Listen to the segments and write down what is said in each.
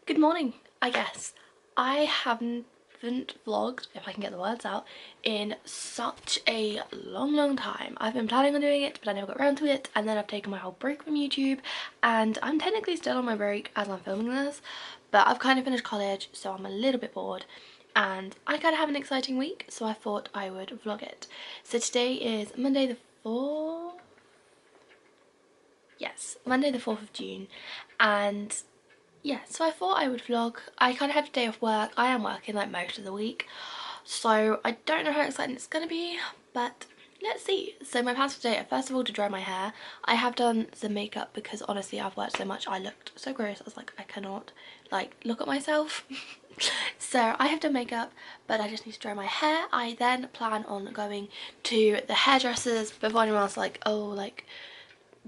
Good morning, I guess. I haven't vlogged, if I can get the words out, in such a long time. I've been planning on doing it, but I never got around to it, and then I've taken my whole break from YouTube, and I'm technically still on my break as I'm filming this, but I've kind of finished college, so I'm a little bit bored, and I kind of have an exciting week, so I thought I would vlog it. So today is Monday the 4th? Yes, Monday the 4th of June, and yeah, so I thought I would vlog. I kind of have a day off work. I am working like most of the week, so I don't know how exciting it's gonna be, but let's see. So my plans for today are first of all to dry my hair. I have done some makeup because honestly I've worked so much, I looked so gross. I was like, I cannot like look at myself. So I have done makeup, but I just need to dry my hair. I then plan on going to the hairdressers before anyone else like, oh, like,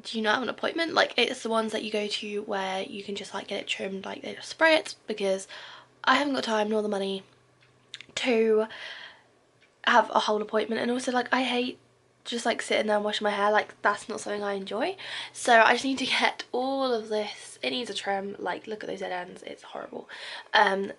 do you not have an appointment? Like, it's the ones that you go to where you can just like get it trimmed, like they just spray it, because I haven't got time nor the money to have a whole appointment. And also, like, I hate just like sitting there and washing my hair. Like, that's not something I enjoy, so I just need to get all of this. It needs a trim. Like, look at those dead ends, it's horrible.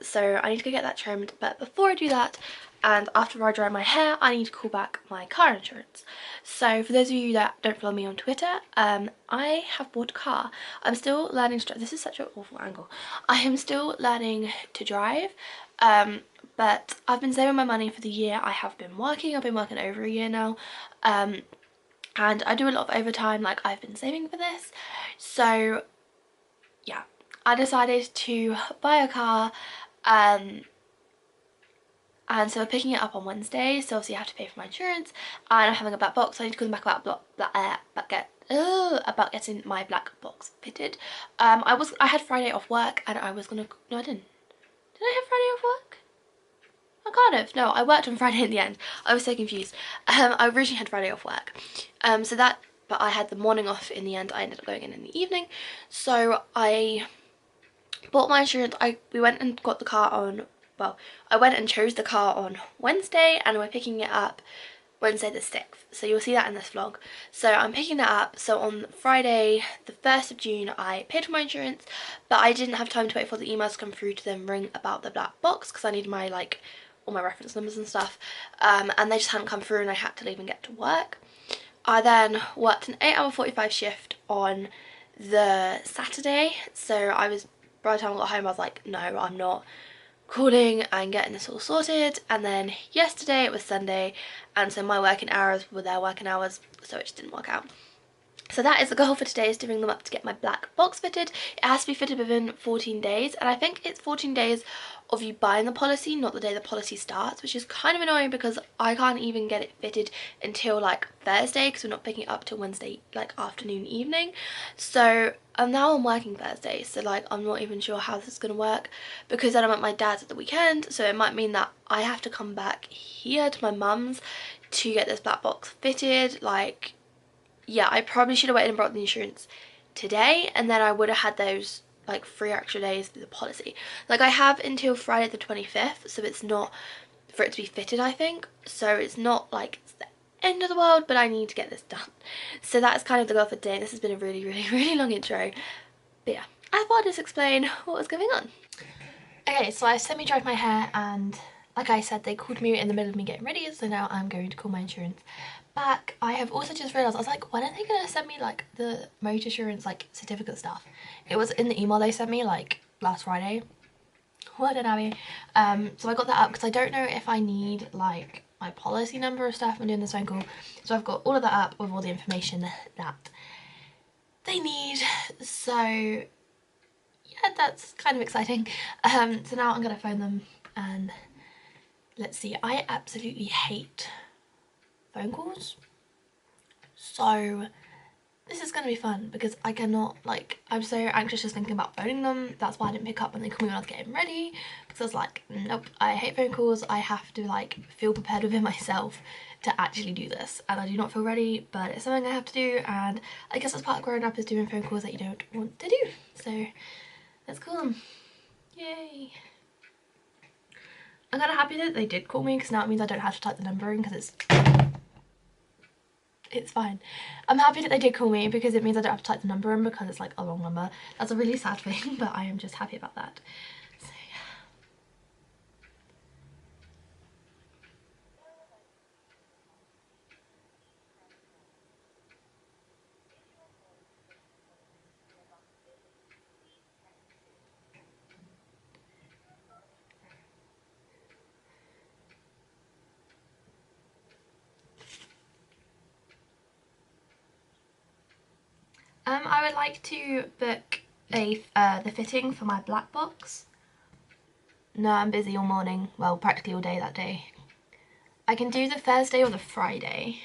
So I need to go get that trimmed, but before I do that, and after I dry my hair, I need to call back my car insurance. So for those of you that don't follow me on Twitter, I have bought a car. I'm still learning to drive. This is such an awful angle. I am still learning to drive, but I've been saving my money for the year I have been working. I've been working over a year now, and I do a lot of overtime. Like, I've been saving for this, so yeah, I decided to buy a car, and so we're picking it up on Wednesday, so obviously I have to pay for my insurance, and I'm having a black box, so I need to call them back about getting my black box fitted. I had Friday off work, and I was gonna, no I didn't. Did I have Friday off work? I kind of, no, I worked on Friday in the end. I was so confused. I originally had Friday off work, but I had the morning off in the end. I ended up going in the evening, so I bought my insurance. We went and got the car on, well, I went and chose the car on Wednesday, and we're picking it up Wednesday the 6th, so you'll see that in this vlog. So I'm picking it up, so on Friday the 1st of June I paid for my insurance, but I didn't have time to wait for the emails to come through to then ring about the black box, because I needed my, like, all my reference numbers and stuff, and they just hadn't come through, and I had to leave and get to work. I then worked an 8-hour 45 shift on the Saturday, so by the time I got home I was like, no, I'm not calling and getting this all sorted. And then yesterday it was Sunday, and so my working hours were their working hours, so it just didn't work out. So that is the goal for today, is to ring them up to get my black box fitted. It has to be fitted within 14 days, and I think it's 14 days of you buying the policy, not the day the policy starts, which is kind of annoying because I can't even get it fitted until like Thursday, because we're not picking it up till Wednesday like afternoon, evening. So now I'm working Thursday, so like I'm not even sure how this is going to work, because then I'm at my dad's at the weekend, so it might mean that I have to come back here to my mum's to get this black box fitted. Like, yeah, I probably should have waited and brought the insurance today, and then I would have had those like 3 extra days for the policy. Like, I have until Friday the 25th, so it's not for it to be fitted, I think, so it's not like it's the end of the world, but I need to get this done. So that's kind of the goal for today. This has been a really long intro, but yeah, I thought I'd just explain what was going on. Okay, so I semi-dried my hair, and like I said, they called me in the middle of me getting ready, so now I'm going to call my insurance back. I have also just realised, I was like, when are they gonna send me like the motor insurance like certificate stuff? It was in the email they sent me like last Friday. Well done, Abby. So I got that up because I don't know if I need like my policy number or stuff. I'm doing this phone call, so I've got all of that up with all the information that they need. So yeah, that's kind of exciting. So now I'm gonna phone them, and let's see. I absolutely hate phone calls, so this is gonna be fun because I cannot, like, I'm so anxious just thinking about phoning them. That's why I didn't pick up when they called me when I was getting ready, because I was like, nope, I hate phone calls. I have to like feel prepared within myself to actually do this, and I do not feel ready, but it's something I have to do, and I guess that's part of growing up, is doing phone calls that you don't want to do. So let's call them. Yay. I'm kind of happy that they did call me, because now it means I don't have to type the number in, because it's It's fine. I'm happy that they did call me because it means I don't have to type the number in because it's like a long number. That's a really sad thing, but I am just happy about that. So yeah. I would like to book the fitting for my black box. No, I'm busy all morning. Well, practically all day that day. I can do the Thursday or the Friday.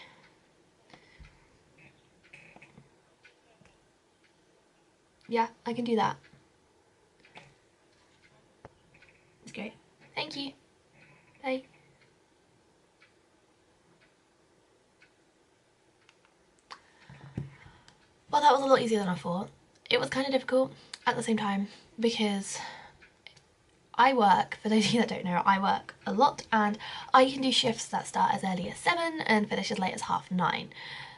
Yeah, I can do that. It's great. Thank you. Bye. Well, that was a lot easier than I thought. It was kind of difficult at the same time because I work, for those of you that don't know, I work a lot and I can do shifts that start as early as 7 and finish as late as 9:30.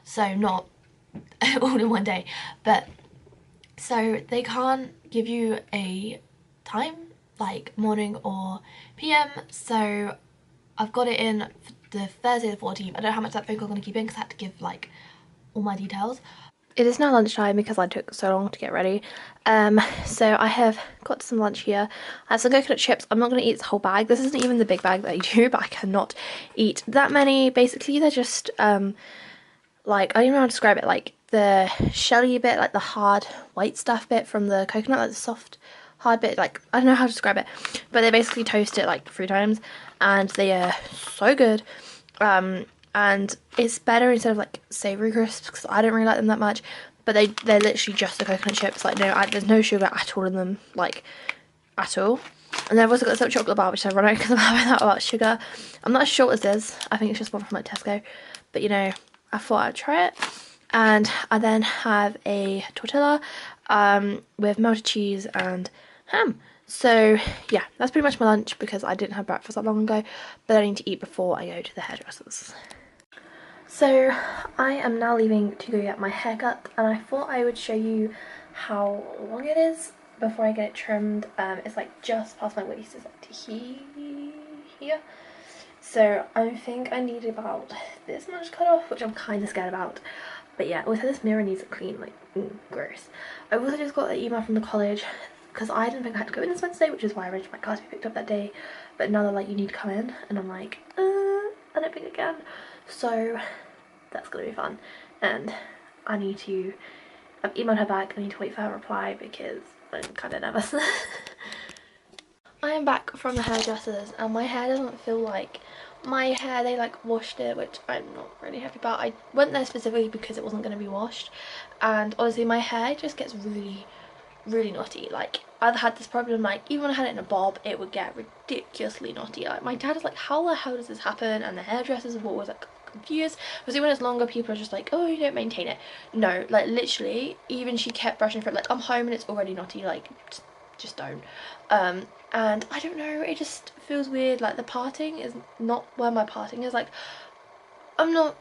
So not all in one day, but so they can't give you a time like morning or PM, so I've got it in for the Thursday the 14th. I don't know how much that phone call I'm going to keep in because I had to give like all my details. It is now lunchtime because I took so long to get ready. So I have got some lunch here. I have some coconut chips. I'm not going to eat this whole bag. This isn't even the big bag that I do, but I cannot eat that many. Basically, they're just, like, I don't even know how to describe it, like the shelly bit, like the hard white stuff bit from the coconut, like the soft hard bit, like, I don't know how to describe it, but they basically toast it like 3 times, and they are so good. And it's better instead of like savoury crisps because I don't really like them that much, but they're literally just the coconut chips, like there's no sugar at all in them, like at all. And then I've also got some chocolate bar which I run out because I'm having that without sugar. I'm not sure what this is, I think it's just one from like Tesco, but you know, I thought I'd try it. And I then have a tortilla with melted cheese and ham. So yeah, that's pretty much my lunch because I didn't have breakfast that long ago, but I need to eat before I go to the hairdressers. So I am now leaving to go get my hair cut, and I thought I would show you how long it is before I get it trimmed. It's like just past my waist, it's like to here. So I think I need about this much cut off, which I'm kind of scared about. But yeah, also this mirror needs it clean, like gross. I also just got an email from the college because I didn't think I had to go in this Wednesday, which is why I arranged my car to be picked up that day. But now they're like, you need to come in, and I'm like, I don't think I can. So that's gonna be fun, and I need to, I've emailed her back, I need to wait for her reply because I'm kind of nervous. I am back from the hairdressers and my hair doesn't feel like my hair. They like washed it, which I'm not really happy about. I went there specifically because it wasn't going to be washed, and honestly my hair just gets really knotty. Like I've had this problem, like even when I had it in a bob it would get ridiculously knotty. Like my dad is like, how the hell does this happen? And the hairdressers were always like confused because when it's longer people are just like, oh, you don't maintain it. No, like literally even she kept brushing for it. Like I'm home and it's already knotty, like just don't. And I don't know, it just feels weird. Like the parting is not where my parting is. Like I'm not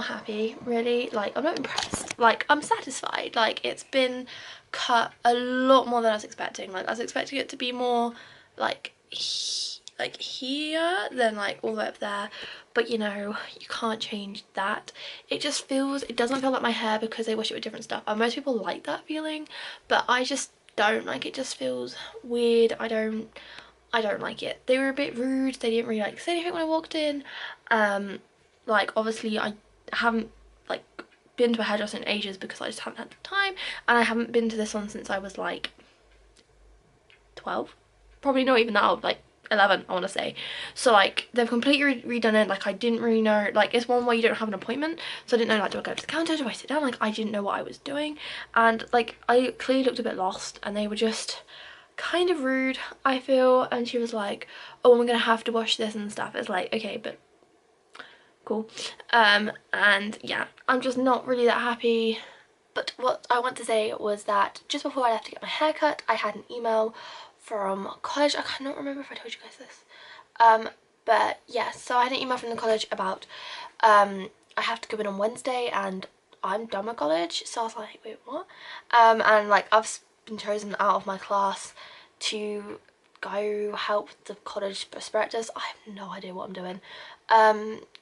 happy really. Like I'm not impressed. Like I'm satisfied. Like it's been cut a lot more than I was expecting. Like I was expecting it to be more like here than like all the way up there, but you know, you can't change that. It just feels, it doesn't feel like my hair because they wash it with different stuff, and most people like that feeling, but I just don't. Like it just feels weird. I don't like it. They were a bit rude. They didn't really like say anything when I walked in. Like obviously I haven't like been to a hairdresser in ages because I just haven't had the time, and I haven't been to this one since I was like 12, probably not even that old, like 11 I want to say. So like they've completely redone it. Like I didn't really know, like it's one where you don't have an appointment, so I didn't know, like do I go to the counter, do I sit down? Like I didn't know what I was doing, and like I clearly looked a bit lost, and they were just kind of rude, I feel. And she was like, oh, I'm gonna have to wash this and stuff. It's like, okay, but cool. And yeah, I'm just not really that happy. But what I want to say was that just before I left to get my hair cut, I had an email from college. I cannot remember if I told you guys this. But yeah, so I had an email from the college about I I have to go in on Wednesday and I'm done with college. So I was like, wait, what? And like I've been chosen out of my class to go help the college prospectus. I have no idea what I'm doing.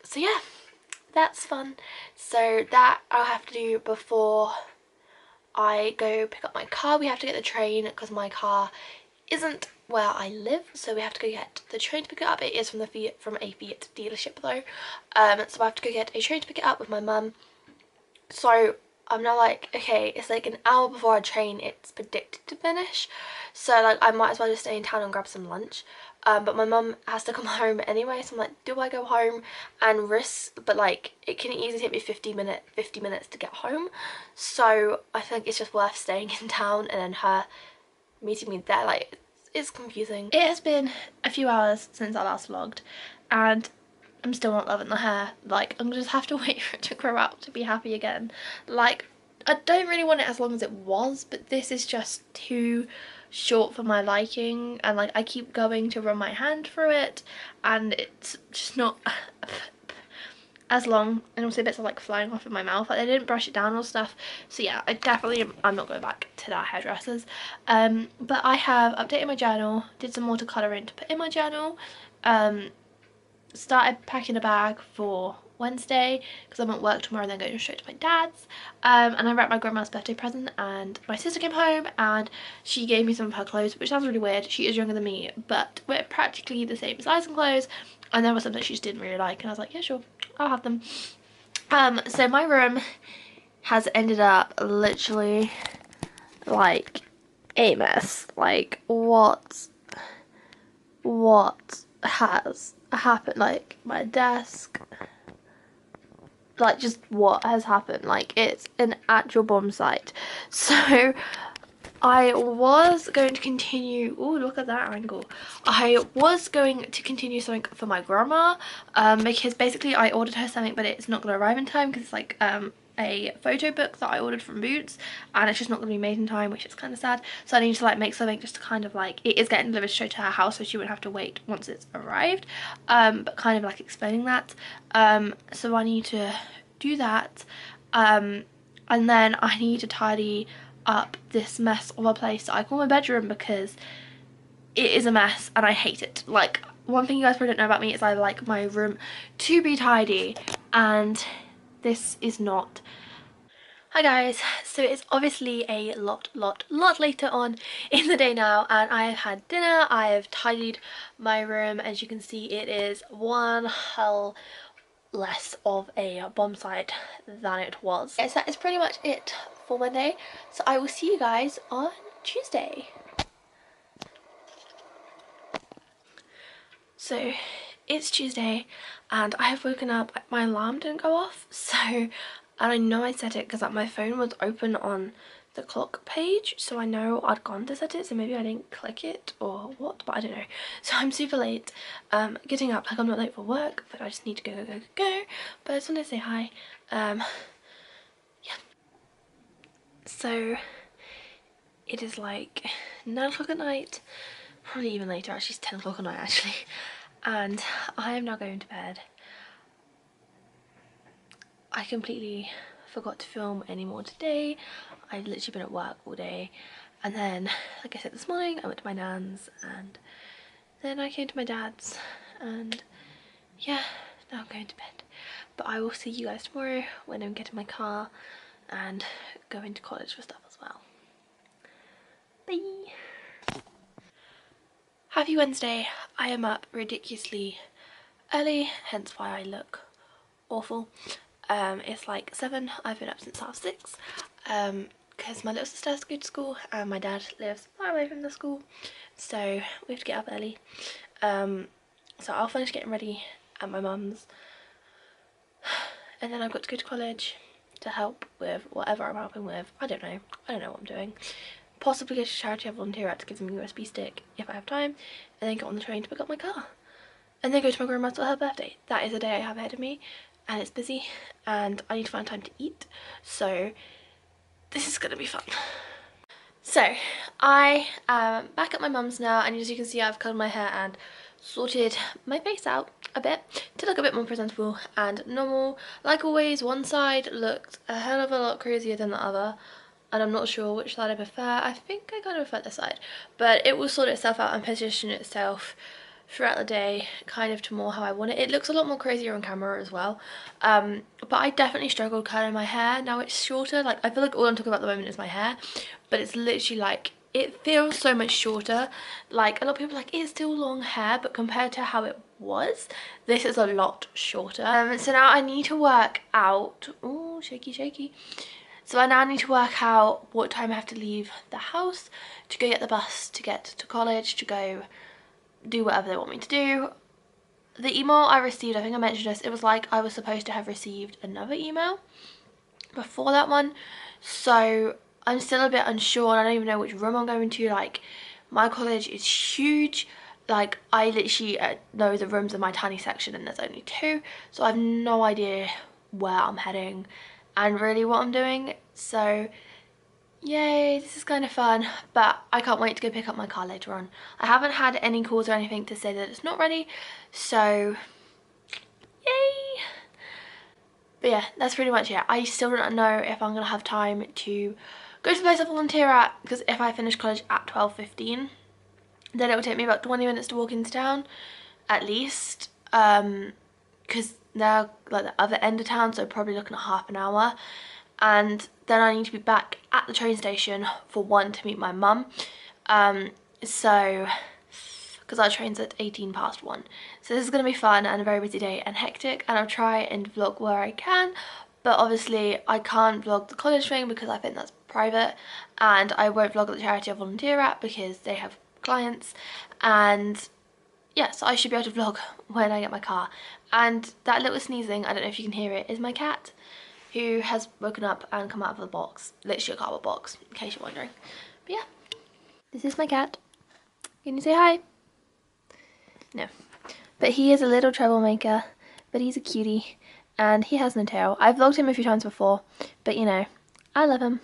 So yeah, that's fun. So that I'll have to do before I go pick up my car. We have to get the train because my car isn't where I live, so we have to go get the train to pick it up. It is from a Fiat dealership though, so I have to go get a train to pick it up with my mum. So I'm now like, okay, it's like an hour before our train it's predicted to finish, so like I might as well just stay in town and grab some lunch. But my mum has to come home anyway, so I'm like, do I go home and risk, but like it can easily take me 50 minutes to get home, so I think it's just worth staying in town and then her meeting me there. Like, it's confusing. It has been a few hours since I last vlogged and I'm still not loving the hair. Like, I'm gonna just have to wait for it to grow out to be happy again. Like, I don't really want it as long as it was, but this is just too short for my liking, and like I keep going to run my hand through it and it's just not as long, and also bits are like flying off in my mouth. Like, I didn't brush it down or stuff, so yeah, I'm not going back to that Hairdressers. But I have updated my journal, did some watercolouring to put in my journal, started packing a bag for Wednesday because I'm at work tomorrow and then going straight to my dad's, and I wrapped my grandma's birthday present, and my sister came home and she gave me some of her clothes, which sounds really weird. She is younger than me, but we're practically the same size and clothes, and there was something she just didn't really like and I was like, yeah, sure, I'll have them. So my room has ended up literally like a mess. Like, what has happened? Like, my desk, like, just what has happened? Like, it's an actual bomb site. So I was going to continue, oh, look at that angle. I was going to continue something for my grandma, because basically I ordered her something but it's not going to arrive in time because it's like a photo book that I ordered from Boots and it's just not going to be made in time, which is kind of sad. So I need to like make something just to kind of like, it is getting delivered straight to her house so she wouldn't have to wait once it's arrived, but kind of like explaining that. So I need to do that, and then I need to tidy up this mess of a place that I call my bedroom because it is a mess and I hate it. Like, one thing you guys probably don't know about me is I like my room to be tidy, and this is not. Hi guys, so it's obviously a lot later on in the day now, and I have had dinner, I have tidied my room. As you can see, it is one hell less of a bomb site than it was. Yes, that is pretty much it for Monday, so I will see you guys on Tuesday. So it's Tuesday and I have woken up, my alarm didn't go off, so, and I know I set it because my phone was open on the clock page, so I know I'd gone to set it, so maybe I didn't click it or what, but I don't know. So I'm super late getting up. Like, I'm not late for work, but I just need to go. But I just want to say hi. Yeah, so it is like 9 o'clock at night, probably even later actually. It's 10 o'clock at night actually, and I am now going to bed. I completely forgot to film anymore today. I've literally been at work all day, and then, like I said, this morning I went to my nan's and then I came to my dad's, and yeah, now I'm going to bed. But I will see you guys tomorrow when I'm getting my car and going to college for stuff as well. Bye! Happy Wednesday. I am up ridiculously early, hence why I look awful. It's like 7, I've been up since 6:30, because my little sister has to go to school and my dad lives far away from the school, so we have to get up early. So I'll finish getting ready at my mum's, and then I've got to go to college to help with whatever I'm helping with. I don't know what I'm doing. Possibly go to charity, volunteer at to give them a USB stick if I have time, and then get on the train to pick up my car, and then go to my grandma's for her birthday. That is a day I have ahead of me, and it's busy, and I need to find time to eat, so this is gonna be fun. So I am back at my mum's now, and as you can see, I've curled my hair and sorted my face out a bit to look a bit more presentable and normal. Like always, one side looked a hell of a lot crazier than the other, and I'm not sure which side I prefer. I think I kind of prefer this side, but it will sort itself out and position itself throughout the day kind of to more how I want it. It looks a lot more crazier on camera as well, but I definitely struggled curling my hair. Now it's shorter. Like, I feel like all I'm talking about at the moment is my hair, but it's literally like, it feels so much shorter. Like, a lot of people are like, it's still long hair, but compared to how it was, this is a lot shorter. So now I need to work out, oh, shaky. So I now need to work out what time I have to leave the house to go get the bus to get to college, to go do whatever they want me to do. The email I received, I think I mentioned this, it was like I was supposed to have received another email before that one, so I'm still a bit unsure and I don't even know which room I'm going to. Like, my college is huge. Like, I literally know the rooms in my tiny section and there's only 2, so I have no idea where I'm heading and really what I'm doing. So yay, this is kind of fun, but I can't wait to go pick up my car later on. I haven't had any calls or anything to say that it's not ready, so yay. But yeah, that's pretty much it. I still don't know if I'm gonna have time to go to the place I volunteer at, because if I finish college at 12:15, then it will take me about 20 minutes to walk into town at least, because they're like the other end of town, so probably looking at half an hour. And then I need to be back at the train station for 1 to meet my mum, so because our train's at 1:18. So this is going to be fun and a very busy day and hectic, and I'll try and vlog where I can, but obviously I can't vlog the college thing because I think that's private, and I won't vlog at the charity I volunteer at because they have clients. And yeah, so I should be able to vlog when I get my car. And that little sneezing, I don't know if you can hear it, is my cat, who has woken up and come out of the box, literally a cardboard box, in case you're wondering. But yeah, this is my cat. Can you say hi? No. But he is a little troublemaker, but he's a cutie, and he has no tail. I've vlogged him a few times before, but you know, I love him,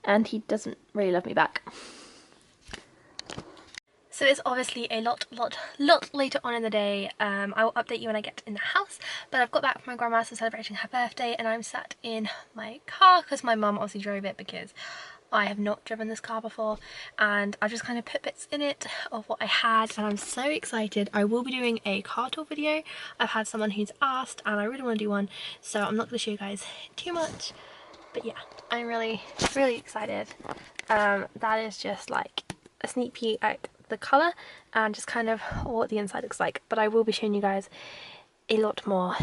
and he doesn't really love me back. So it's obviously a lot later on in the day. I will update you when I get in the house, but I've got back from my grandma's for celebrating her birthday, and I'm sat in my car because my mum obviously drove it because I have not driven this car before, and I just kind of put bits in it of what I had, and I'm so excited. I will be doing a car tour video. I've had someone who's asked and I really want to do one, so I'm not going to show you guys too much, but yeah, I'm really excited. That is just like a sneak peek at the colour and just kind of what the inside looks like, but I will be showing you guys a lot more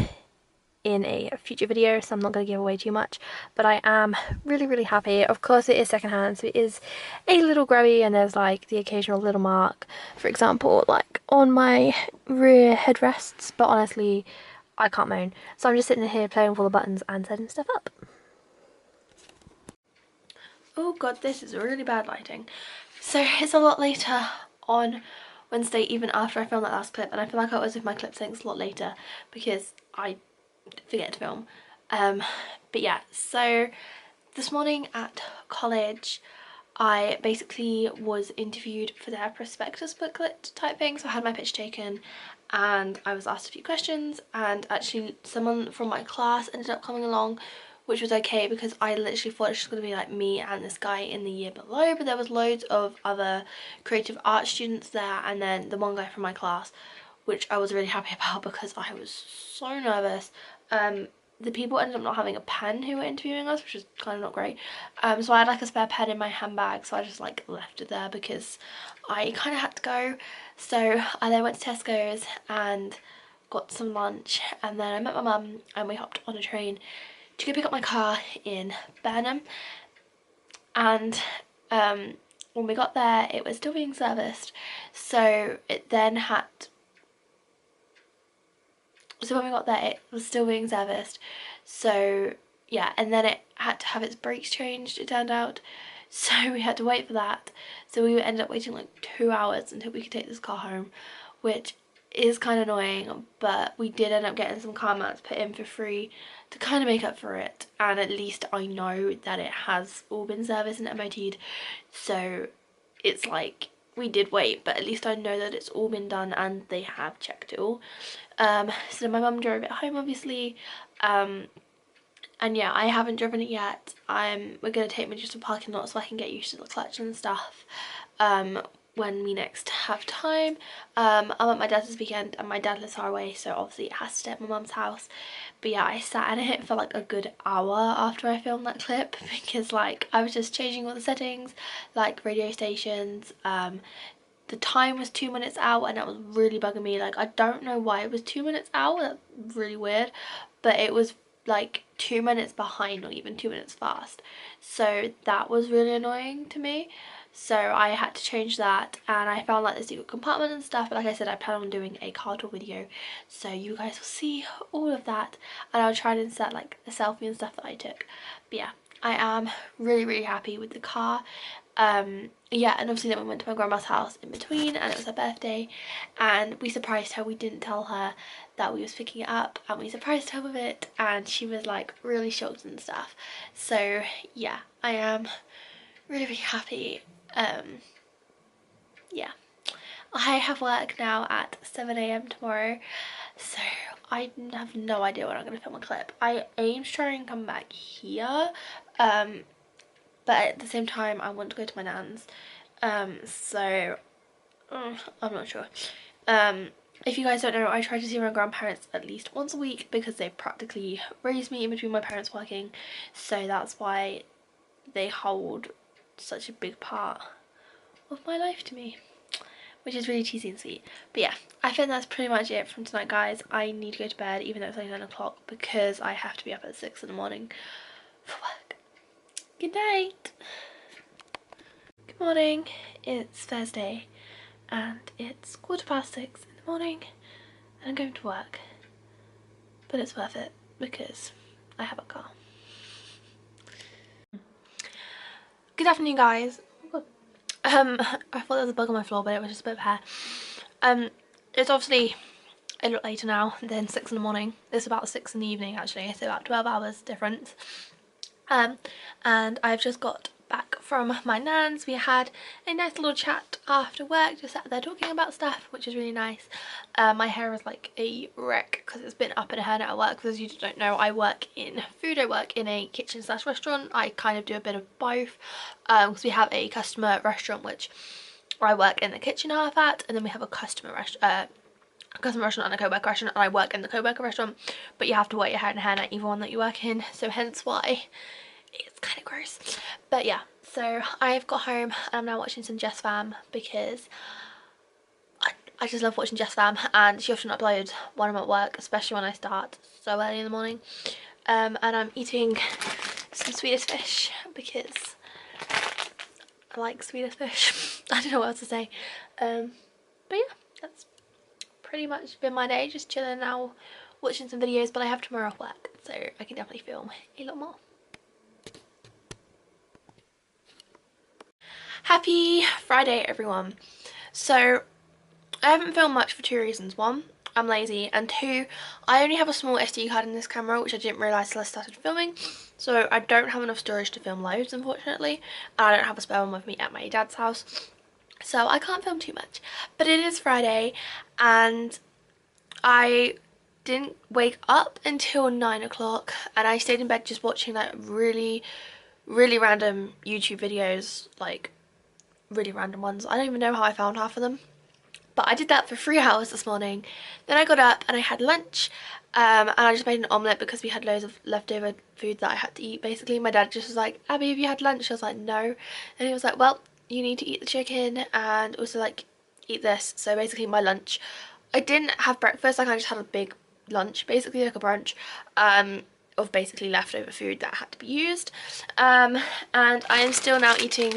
in a future video, so I'm not going to give away too much. But I am really happy. Of course it is secondhand, so it is a little grubby, and there's like the occasional little mark, for example like on my rear headrests, but honestly I can't moan, so I'm just sitting here playing with all the buttons and setting stuff up. Oh god, this is really bad lighting. So it's a lot later on Wednesday, even after I filmed that last clip, and I feel like I was with my clip things a lot later because I forget to film. But yeah, so this morning at college I basically was interviewed for their prospectus booklet type thing, so I had my picture taken and I was asked a few questions, and actually someone from my class ended up coming along, which was okay because I literally thought it was just going to be like me and this guy in the year below, but there was loads of other creative art students there, and then the one guy from my class, which I was really happy about because I was so nervous. The people ended up not having a pen who were interviewing us, which is kind of not great. So I had like a spare pen in my handbag, so I just like left it there because I kind of had to go. So I then went to Tesco's and got some lunch, and then I met my mum and we hopped on a train to go pick up my car in Burnham. And when we got there it was still being serviced, so it then had when we got there it was still being serviced, so yeah, and then it had to have its brakes changed, it turned out, so we had to wait for that. So we ended up waiting like 2 hours until we could take this car home, which is kind of annoying, but we did end up getting some car mats put in for free to kind of make up for it, and at least I know that it has all been serviced and MOT'd, so it's like we did wait, but at least I know that it's all been done and they have checked it all. So my mum drove it home, obviously, and yeah, I haven't driven it yet. We're gonna take me just to the parking lot so I can get used to the clutch and stuff when we next have time. I'm at my dad's this weekend and my dad lives far away, so obviously it has to stay at my mum's house. But yeah, I sat in it for like a good hour after I filmed that clip because like I was just changing all the settings, like radio stations. The time was 2 minutes out and that was really bugging me. Like, I don't know why it was 2 minutes out, that's really weird, but it was like 2 minutes behind or even 2 minutes fast, so that was really annoying to me. So I had to change that, and I found like the secret compartment and stuff. But like I said, I plan on doing a car tour video, so you guys will see all of that, and I'll try and insert like a selfie and stuff that I took. But yeah, I am really happy with the car. Yeah, and obviously then we went to my grandma's house in between, and it was her birthday, and we surprised her. We didn't tell her that we was picking it up, and we surprised her with it, and she was like really shocked and stuff. So yeah, I am really happy. Yeah, I have work now at 7 AM tomorrow, so I have no idea when I'm going to film a clip. I aim to try and come back here, but at the same time I want to go to my nan's, so I'm not sure. If you guys don't know, I try to see my grandparents at least once a week because they practically raised me in between my parents working, so that's why they hold such a big part of my life to me, which is really cheesy and sweet. But yeah, I think that's pretty much it from tonight, guys. I need to go to bed even though it's only 9 o'clock because I have to be up at 6 in the morning for work. Good night. Good morning, it's Thursday and it's 6:15 in the morning and I'm going to work, but it's worth it because I have a car. Good afternoon, guys. I thought there was a bug on my floor, but it was just a bit of hair. It's obviously a lot later now than 6 in the morning. It's about 6 in the evening actually, so about 12 hours difference. And I've just got back from my nan's. We had a nice little chat after work, just sat there talking about stuff, which is really nice. My hair is like a wreck because it's been up in a hairnet at work. For those of you who don't know, I work in food. I work in a kitchen slash restaurant. I kind of do a bit of both because we have a customer restaurant where I work in the kitchen half at, and then we have a customer restaurant and a co-worker restaurant, and I work in the co-worker restaurant, but you have to wear your hair in a hairnet either one that you work in, so hence why it's kind of gross. But yeah, so I've got home and I'm now watching some Jess Fam because I just love watching Jess Fam, and she often uploads when I'm at work, especially when I start so early in the morning. And I'm eating some Swedish fish because I like Swedish fish. I don't know what else to say. But yeah, that's pretty much been my day, just chilling now, watching some videos, but I have tomorrow off work, so I can definitely film a lot more. Happy Friday, everyone. So I haven't filmed much for 2 reasons. 1, I'm lazy, and 2, I only have a small SD card in this camera, which I didn't realise till I started filming, so I don't have enough storage to film loads, unfortunately, and I don't have a spare one with me at my dad's house, so I can't film too much. But it is Friday and I didn't wake up until 9 o'clock, and I stayed in bed just watching like really random YouTube videos, like really random ones. I don't even know how I found half of them, but I did that for 3 hours this morning. Then I got up and I had lunch, and I just made an omelette because we had loads of leftover food that I had to eat. Basically my dad just was like, Abby, have you had lunch? I was like, no, and he was like, well, you need to eat the chicken and also like eat this. So basically my lunch, I didn't have breakfast, like I just had a big lunch, basically like a brunch of basically leftover food that had to be used, and I am still now eating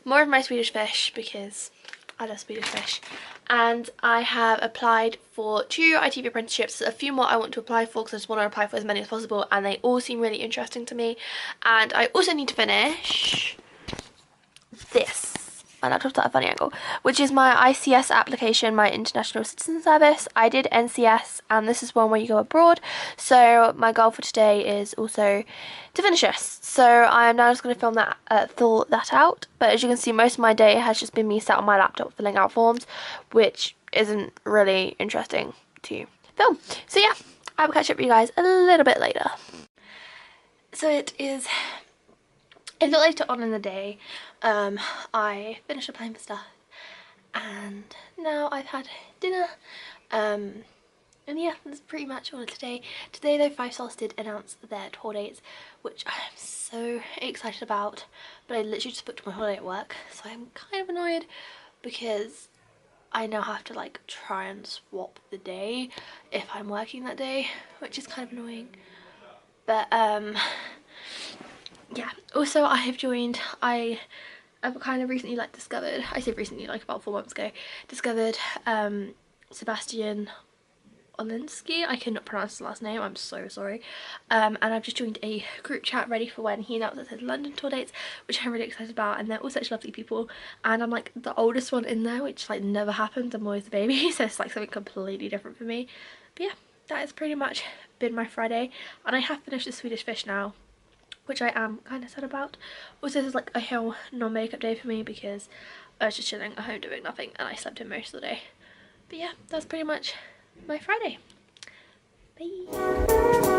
more of my Swedish fish because I love Swedish fish, and I have applied for 2 ITV apprenticeships. A few more I want to apply for because I just want to apply for as many as possible, and they all seem really interesting to me. And I also need to finish this. my laptop's at a funny angle, which is my ICS application, my International Citizen Service. I did NCS, and this is one where you go abroad. So my goal for today is also to finish this. So I am now just going to fill that out. But as you can see, most of my day has just been me sat on my laptop filling out forms, which isn't really interesting to film. So yeah, I will catch up with you guys a little bit later. So it's a little later on in the day. I finished applying for stuff, and now I've had dinner. And yeah, that's pretty much all today. Today though, 5 Stars did announce their tour dates, which I'm so excited about, but I literally just booked my holiday at work, so I'm kind of annoyed because I now have to like try and swap the day if I'm working that day, which is kind of annoying. But yeah, also I've kind of recently like discovered, I say recently, like about 4 months ago, discovered Sebastian Olinsky. I cannot pronounce his last name, I'm so sorry. And I've just joined a group chat ready for when he announces his London tour dates, which I'm really excited about, and they're all such lovely people, and I'm like the oldest one in there, which like never happens. I'm always the baby, so it's like something completely different for me. But yeah, that has pretty much been my Friday, and I have finished the Swedish Fish now, which I am kind of sad about. Also, this is like a whole non-makeup day for me because I was just chilling at home doing nothing, and I slept in most of the day. But yeah, that's pretty much my Friday. Bye.